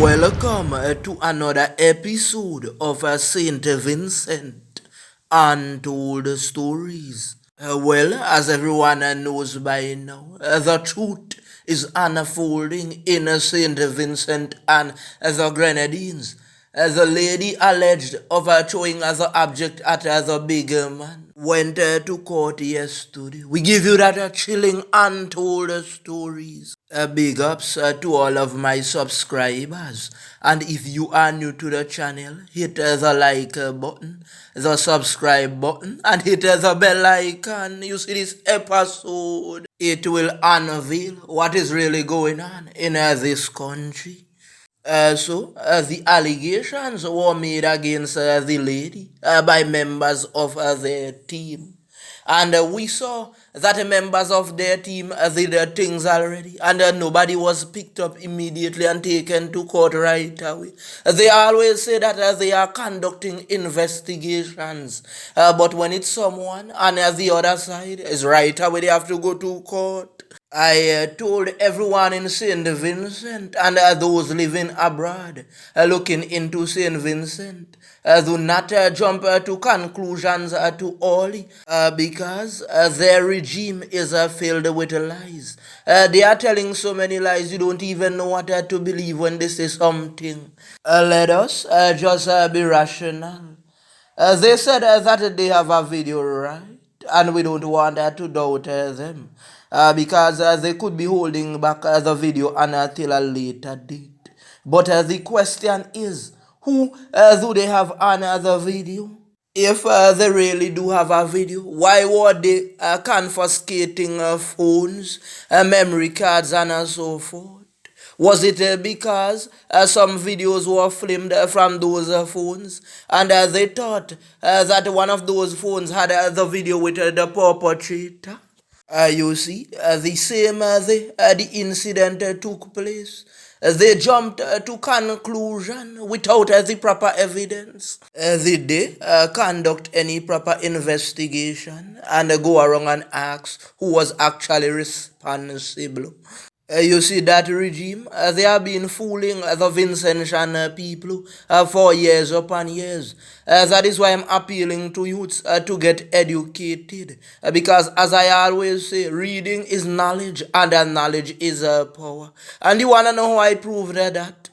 Welcome to another episode of St Vincent Untold Stories. As everyone knows by now, the truth is unfolding in St Vincent and the Grenadines. The lady alleged of throwing as an object at the bigger man went to court yesterday. We give you that chilling untold stories. Big ups to all of my subscribers. And if you are new to the channel, hit the like button, the subscribe button, and hit the bell icon. You see this episode, it will unveil what is really going on in this country. The allegations were made against the lady by members of their team. And we saw that members of their team did things already, and nobody was picked up immediately and taken to court right away. They always say that they are conducting investigations, but when it's someone on the other side, is right away they have to go to court. I told everyone in St. Vincent and those living abroad looking into St. Vincent, do not jump to conclusions too early because their regime is filled with lies. They are telling so many lies you don't even know what to believe when they say something. Let us just be rational. They said that they have a video, right? And we don't want to doubt them. Because they could be holding back the video until a later date. But the question is, who do they have on the video? If they really do have a video, why were they confiscating phones, memory cards, and so forth? Was it because some videos were filmed from those phones and they thought that one of those phones had the video with the perpetrator? You see, the same the incident took place. They jumped to conclusion without the proper evidence. Did they conduct any proper investigation and go around and ask who was actually responsible? You see that regime, they have been fooling the Vincentian people for years upon years. That is why I'm appealing to youths to get educated. Because as I always say, reading is knowledge and knowledge is power. And you want to know how I proved that?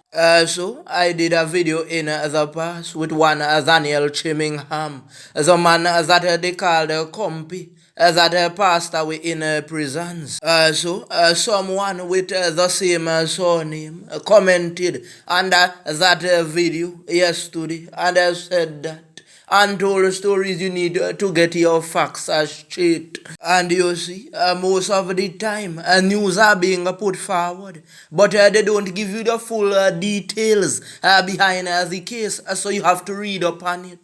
So I did a video in the past with one Daniel Chimingham, the man that they called Compy, that passed away in prisons. Someone with the same surname commented under that video yesterday and said that untold stories, you need to get your facts straight. And you see, most of the time, news are being put forward, but they don't give you the full details behind the case, so you have to read up on it.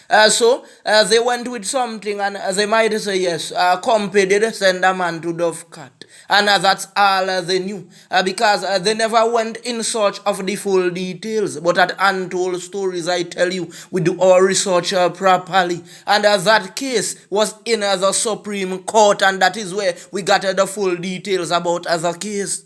They went with something and they might say, yes, Company did send a man to Dovecat. And that's all they knew because they never went in search of the full details. But at Untold Stories, I tell you, we do our research properly. And that case was in the Supreme Court, and that is where we got the full details about the case.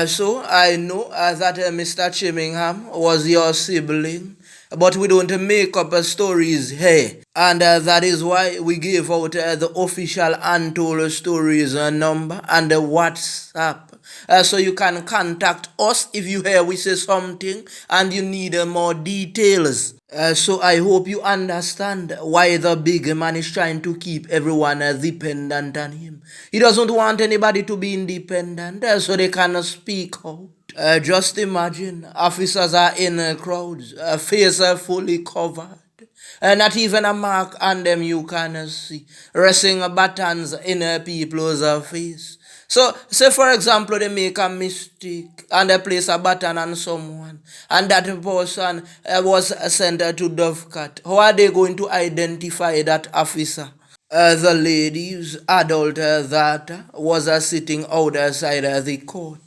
So I know that Mr. Chimingham was your sibling, but we don't make up stories here. And that is why we gave out the official Untold Stories number and the WhatsApp. So you can contact us if you hear we say something and you need more details. So I hope you understand why the big man is trying to keep everyone dependent on him. He doesn't want anybody to be independent so they can speak out. Just imagine, officers are in crowds, face fully covered. Not even a mark on them you can see. Resting buttons in people's face. So, say for example, they make a mistake and they place a button on someone and that person was sent to Dovecat. How are they going to identify that officer? The lady's adult that was sitting outside the court.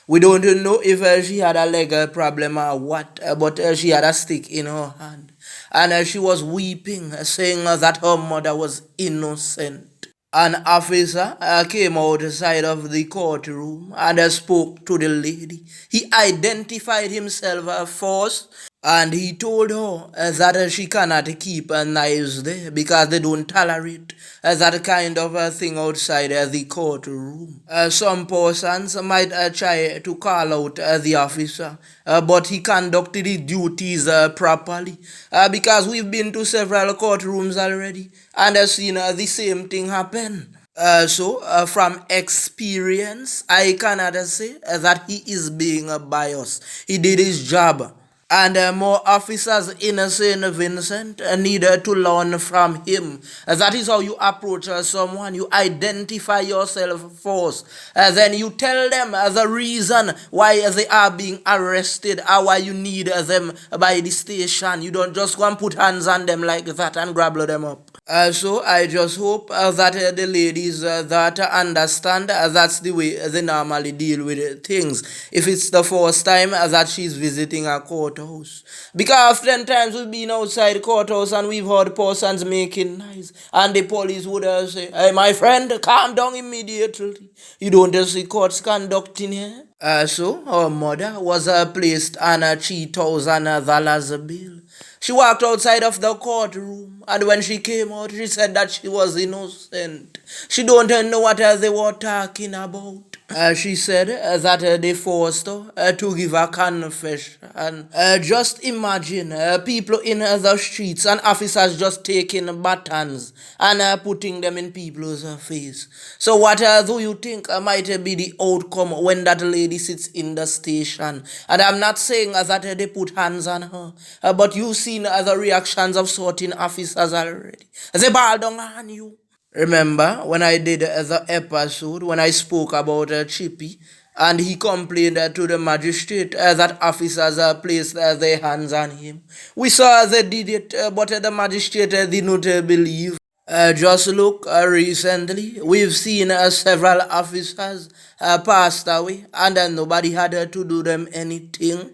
We don't know if she had a leg problem or what, but she had a stick in her hand. And she was weeping, saying that her mother was innocent. An officer came outside of the courtroom and spoke to the lady. He identified himself first and he told her that she cannot keep knives there because they don't tolerate that kind of thing outside the courtroom. Some persons might try to call out the officer, but he conducted his duties properly because we've been to several courtrooms already and seen the same thing happen. From experience, I cannot say that he is being biased. He did his job. And more officers in St. Vincent need to learn from him. That is how you approach someone. You identify yourself first. Then you tell them the reason why they are being arrested or why you need them by the station. You don't just go and put hands on them like that and grab them up. So I just hope that the ladies that understand that's the way they normally deal with things. If it's the first time that she's visiting a courthouse, because oftentimes we've been outside courthouse and we've heard persons making noise, and the police would say, "Hey, my friend, calm down immediately. You don't see courts conducting here." So her mother was placed on a $3,000 bill. She walked outside of the courtroom, and when she came out, she said that she was innocent. She don't know what they were talking about. She said that they forced her to give a confession. Just imagine people in the streets and officers just taking batons and putting them in people's face. So what do you think might be the outcome when that lady sits in the station? And I'm not saying that they put hands on her, but you've seen the reactions of certain officers already. They ball down on you. Remember when I did the episode when I spoke about Chippy and he complained to the magistrate that officers placed their hands on him. We saw they did it, but the magistrate did not believe. Just look recently, we've seen several officers passed away and nobody had to do them anything.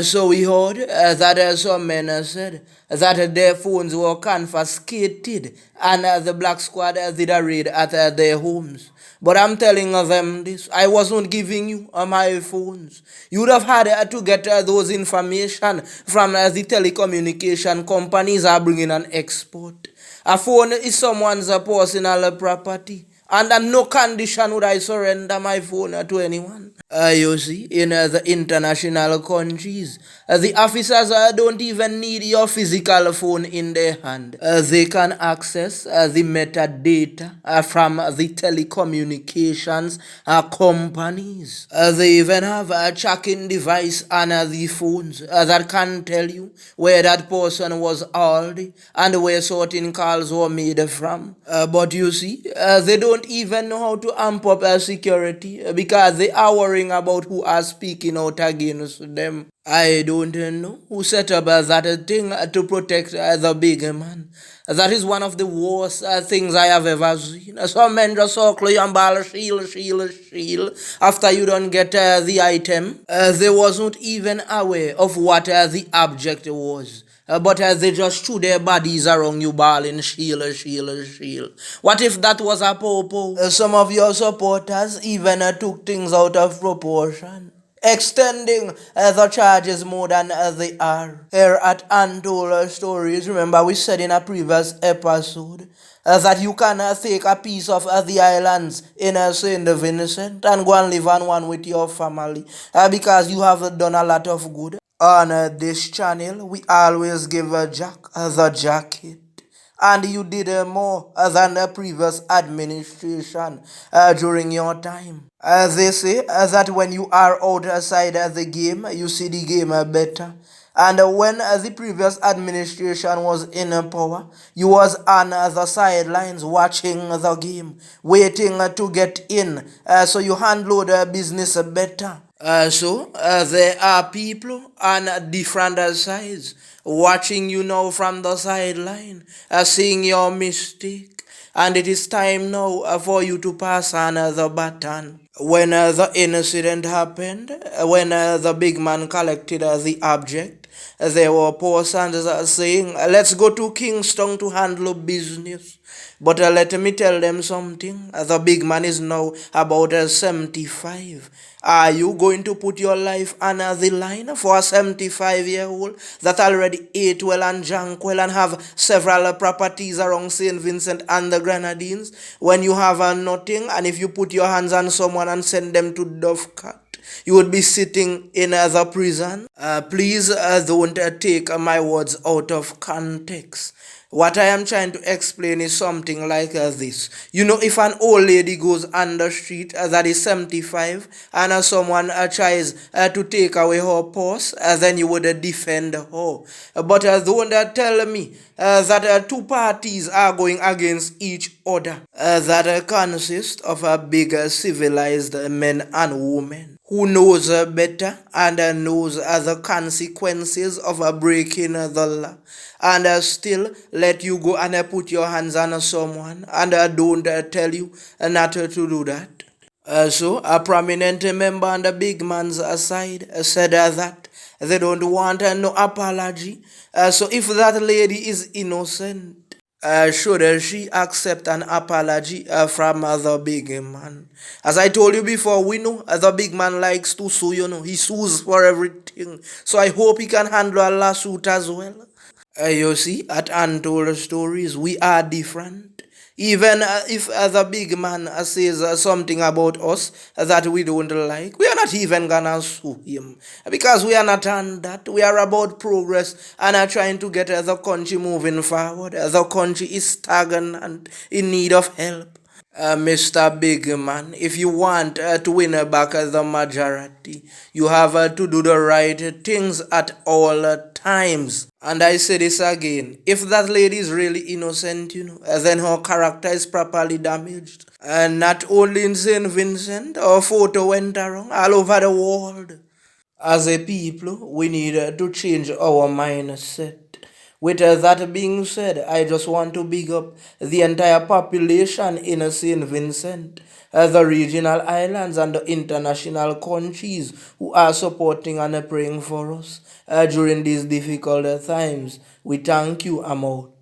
So we heard that some men said that their phones were confiscated and the black squad did a raid at their homes. But I'm telling them this, I wasn't giving you my phones. You would have had to get those information from the telecommunication companies are bringing an export. A phone is someone's personal property. Under no condition would I surrender my phone to anyone. You see, in the international countries, the officers don't even need your physical phone in their hand. They can access the metadata from the telecommunications companies. They even have a tracking device on the phones that can tell you where that person was already and where certain calls were made from. But you see, they don't even know how to amp up security because they are worrying about who are speaking out against them. I don't know who set up that thing to protect the big man. That is one of the worst things I have ever seen. Some men just circle you and ball shield. After you don't get the item, they wasn't even aware of what the object was. But they just threw their bodies around you balling shield. What if that was a popo? Some of your supporters even took things out of proportion, extending the charges more than they are. Here at Untold Stories, remember we said in a previous episode that you can take a piece of the islands in St. Vincent and go and live on one with your family because you have done a lot of good. On this channel, we always give Jack the jacket. And you did more than the previous administration during your time. They say that when you are outside the game, you see the game better. And when the previous administration was in power, you was on the sidelines watching the game, waiting to get in, so you handle the business better. There are people on different sides watching you now from the sideline, seeing your mistake, and it is time now for you to pass on the baton. When the incident happened, when the big man collected the object, There were poor sons saying, let's go to Kingston to handle business. But let me tell them something. The big man is now about 75. Are you going to put your life on the line for a 75-year-old that already ate well and drank well and have several properties around St. Vincent and the Grenadines when you have nothing, and if you put your hands on someone and send them to Dovecat, you would be sitting in the prison? Please don't take my words out of context. What I am trying to explain is something like this. You know, if an old lady goes on the street that is 75 and someone tries to take away her purse, then you would defend her. But don't tell me that two parties are going against each other that consist of big civilized men and women who knows better and knows the consequences of breaking the law, and still let you go and put your hands on someone and don't tell you not to do that. So a prominent member on the big man's side said that they don't want no apology. So if that lady is innocent, should she accept an apology from the big man? As I told you before, we know the big man likes to sue, he sues for everything. So I hope he can handle a lawsuit as well. You see, at Untold Stories, we are different. Even if the big man says something about us that we don't like, we are not even gonna sue him. Because we are not on that. We are about progress and are trying to get the country moving forward. The country is stagnant, in need of help. Mr. Big Man, if you want to win back the majority, you have to do the right things at all times. And I say this again, if that lady is really innocent, then her character is properly damaged. And not only in St. Vincent, her photo went around all over the world. As a people, we need to change our mindset. With that being said, I just want to big up the entire population in St. Vincent, the regional islands and the international countries who are supporting and praying for us during these difficult times. We thank you. I'm out.